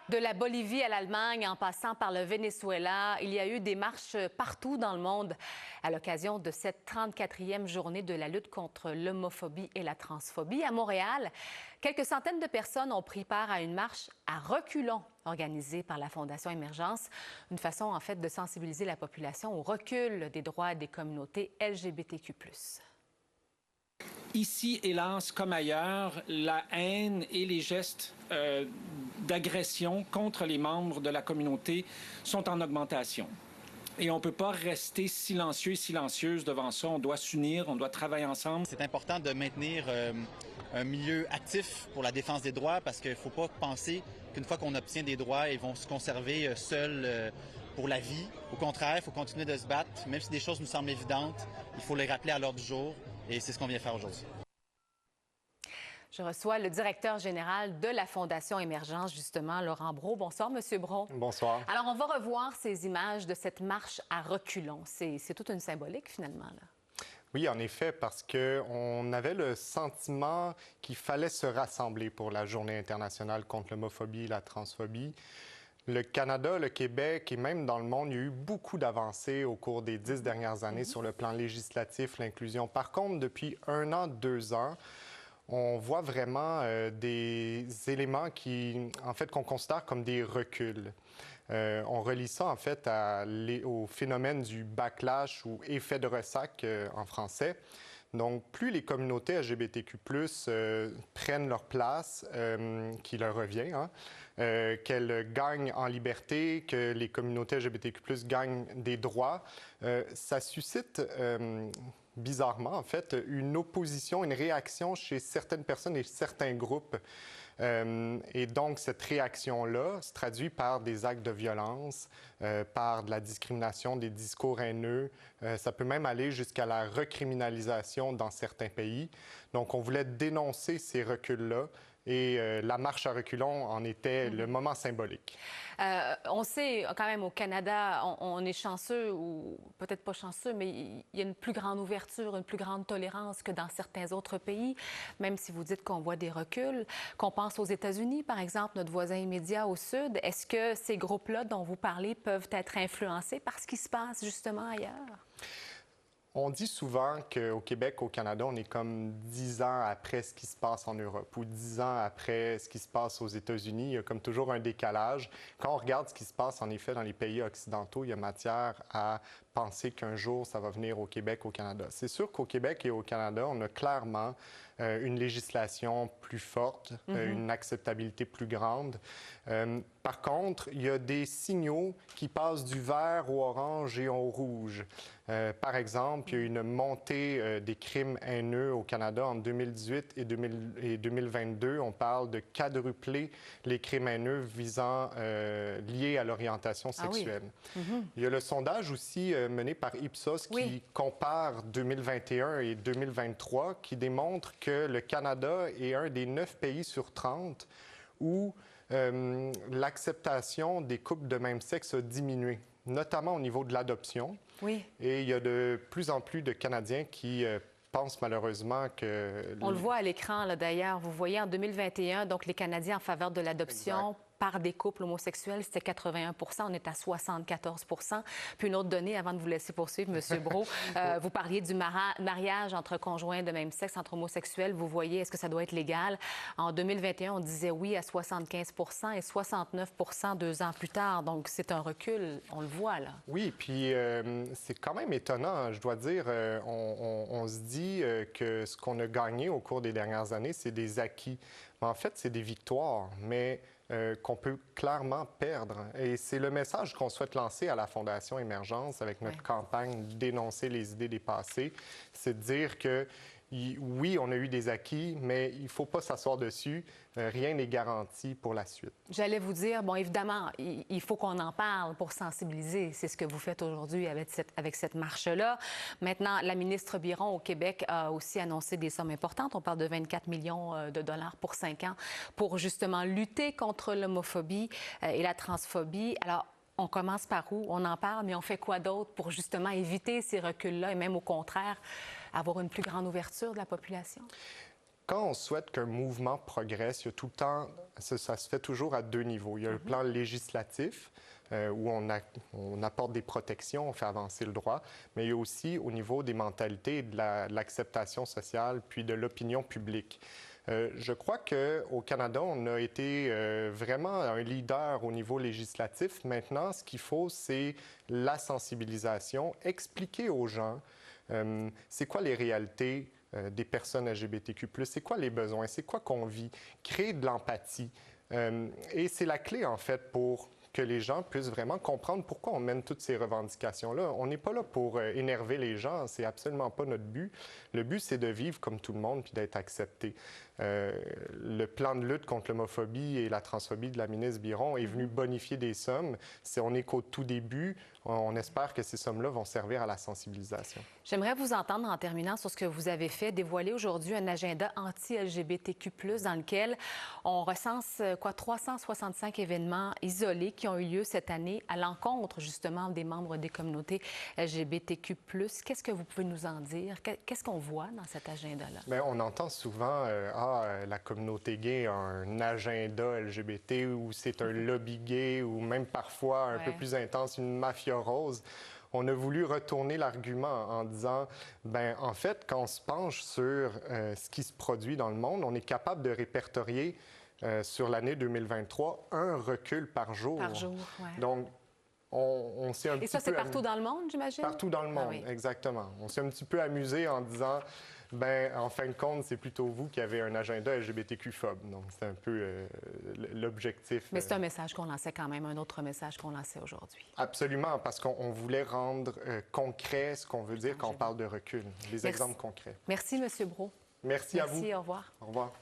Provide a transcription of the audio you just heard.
De la Bolivie à l'Allemagne, en passant par le Venezuela, il y a eu des marches partout dans le monde à l'occasion de cette 34e journée de la lutte contre l'homophobie et la transphobie. À Montréal, quelques centaines de personnes ont pris part à une marche à reculons organisée par la Fondation Émergence. Une façon, en fait, de sensibiliser la population au recul des droits des communautés LGBTQ+. Ici, hélas, comme ailleurs, la haine et les gestes d'agression contre les membres de la communauté sont en augmentation. Et on ne peut pas rester silencieux et silencieuse devant ça. On doit s'unir, on doit travailler ensemble. C'est important de maintenir un milieu actif pour la défense des droits parce qu'il ne faut pas penser qu'une fois qu'on obtient des droits, ils vont se conserver seuls pour la vie. Au contraire, il faut continuer de se battre. Même si des choses nous semblent évidentes, il faut les rappeler à l'ordre du jour. Et c'est ce qu'on vient faire aujourd'hui. Je reçois le directeur général de la Fondation Émergence, justement, Laurent Brault. Bonsoir, Monsieur Brault. Bonsoir. Alors, on va revoir ces images de cette marche à reculons. C'est toute une symbolique, finalement, là. Oui, en effet, parce qu'on avait le sentiment qu'il fallait se rassembler pour la Journée internationale contre l'homophobie et la transphobie. Le Canada, le Québec et même dans le monde, il y a eu beaucoup d'avancées au cours des 10 dernières années sur le plan législatif, l'inclusion. Par contre, depuis 1 an, 2 ans, on voit vraiment des éléments qu'on considère comme des reculs. On relie ça, en fait, au phénomène du backlash ou effet de ressac en français. Donc, plus les communautés LGBTQ+, prennent leur place, qui leur revient, qu'elles gagnent en liberté, que les communautés LGBTQ+, gagnent des droits, ça suscite bizarrement, en fait, une opposition, une réaction chez certaines personnes et certains groupes. Et donc, cette réaction-là se traduit par des actes de violence, par de la discrimination, des discours haineux. Ça peut même aller jusqu'à la recriminalisation dans certains pays. Donc, on voulait dénoncer ces reculs-là. Et la marche à reculons en était le moment symbolique. On sait quand même au Canada, on est chanceux, ou peut-être pas chanceux, mais il y a une plus grande ouverture, une plus grande tolérance que dans certains autres pays, même si vous dites qu'on voit des reculs. Qu'on pense aux États-Unis, par exemple, notre voisin immédiat au sud. Est-ce que ces groupes-là dont vous parlez peuvent être influencés par ce qui se passe justement ailleurs? On dit souvent qu'au Québec, au Canada, on est comme 10 ans après ce qui se passe en Europe ou 10 ans après ce qui se passe aux États-Unis. Il y a comme toujours un décalage. Quand on regarde ce qui se passe, en effet, dans les pays occidentaux, il y a matière à penser qu'un jour, ça va venir au Québec, au Canada. C'est sûr qu'au Québec et au Canada, on a clairement une législation plus forte, une acceptabilité plus grande. Par contre, il y a des signaux qui passent du vert au orange et au rouge. Par exemple, il y a eu une montée des crimes haineux au Canada en 2018 et 2022. On parle de quadrupler les crimes haineux liés à l'orientation sexuelle. Il y a le sondage aussi mené par Ipsos qui compare 2021 et 2023, qui démontre que le Canada est un des 9 pays sur 30 où l'acceptation des couples de même sexe a diminué, notamment au niveau de l'adoption. Oui. Et il y a de plus en plus de Canadiens qui pensent malheureusement que... On le voit à l'écran, là, d'ailleurs. Vous voyez, en 2021, donc les Canadiens en faveur de l'adoption par des couples homosexuels, c'était 81 %. On est à 74 %. Puis une autre donnée, avant de vous laisser poursuivre, M. Brault, vous parliez du mariage entre conjoints de même sexe, entre homosexuels. Vous voyez, est-ce que ça doit être légal? En 2021, on disait oui à 75 % et 69 % 2 ans plus tard. Donc, c'est un recul, on le voit, là. Oui, puis c'est quand même étonnant, je dois dire. On se dit que ce qu'on a gagné au cours des dernières années, c'est des acquis. Mais en fait, c'est des victoires, mais qu'on peut clairement perdre. Et c'est le message qu'on souhaite lancer à la Fondation Émergence avec notre campagne « Dénoncer les idées dépassées ». C'est de dire que oui, on a eu des acquis, mais il ne faut pas s'asseoir dessus. Rien n'est garanti pour la suite. J'allais vous dire, bon, évidemment, il faut qu'on en parle pour sensibiliser. C'est ce que vous faites aujourd'hui avec cette marche-là. Maintenant, la ministre Biron au Québec a aussi annoncé des sommes importantes. On parle de 24 millions de dollars pour 5 ans pour justement lutter contre l'homophobie et la transphobie. Alors, on commence par où? On en parle, mais on fait quoi d'autre pour justement éviter ces reculs-là et même au contraire, avoir une plus grande ouverture de la population? quand on souhaite qu'un mouvement progresse, il y a tout le temps, ça se fait toujours à deux niveaux. Il y a le plan législatif, où on apporte des protections, on fait avancer le droit, mais il y a aussi au niveau des mentalités, de l'acceptation sociale, puis de l'opinion publique. Je crois qu'au Canada, on a été vraiment un leader au niveau législatif. Maintenant, ce qu'il faut, c'est la sensibilisation, expliquer aux gens c'est quoi les réalités des personnes LGBTQ+, c'est quoi les besoins, c'est quoi qu'on vit, créer de l'empathie. Et c'est la clé, en fait, pour que les gens puissent vraiment comprendre pourquoi on mène toutes ces revendications-là. On n'est pas là pour énerver les gens, c'est absolument pas notre but. Le but, c'est de vivre comme tout le monde puis d'être accepté. Le plan de lutte contre l'homophobie et la transphobie de la ministre Biron est venu bonifier des sommes. On n'est qu'au tout début. On espère que ces sommes-là vont servir à la sensibilisation. J'aimerais vous entendre en terminant sur ce que vous avez fait, dévoiler aujourd'hui un agenda anti-LGBTQ+, dans lequel on recense 365 événements isolés qui ont eu lieu cette année à l'encontre justement des membres des communautés LGBTQ+. Qu'est-ce que vous pouvez nous en dire? Qu'est-ce qu'on voit dans cet agenda-là? Bien, on entend souvent la communauté gay a un agenda LGBT ou c'est un lobby gay ou même parfois un peu plus intense, une mafia rose. On a voulu retourner l'argument en disant, ben en fait, quand on se penche sur ce qui se produit dans le monde, on est capable de répertorier sur l'année 2023 un recul par jour. Par jour, oui. Donc, on s'est un petit peu... Et ça, c'est partout dans le monde, j'imagine? Partout dans le monde, exactement. On s'est un petit peu amusé en disant, ben en fin de compte, c'est plutôt vous qui avez un agenda LGBTQ-phobe. Donc, c'est un peu l'objectif. Mais c'est un message qu'on lançait quand même, un autre message qu'on lançait aujourd'hui. Absolument, parce qu'on voulait rendre concret ce qu'on veut dire quand on parle de recul, des exemples concrets. Merci, M. Brault. Merci à vous. Merci, au revoir. Au revoir.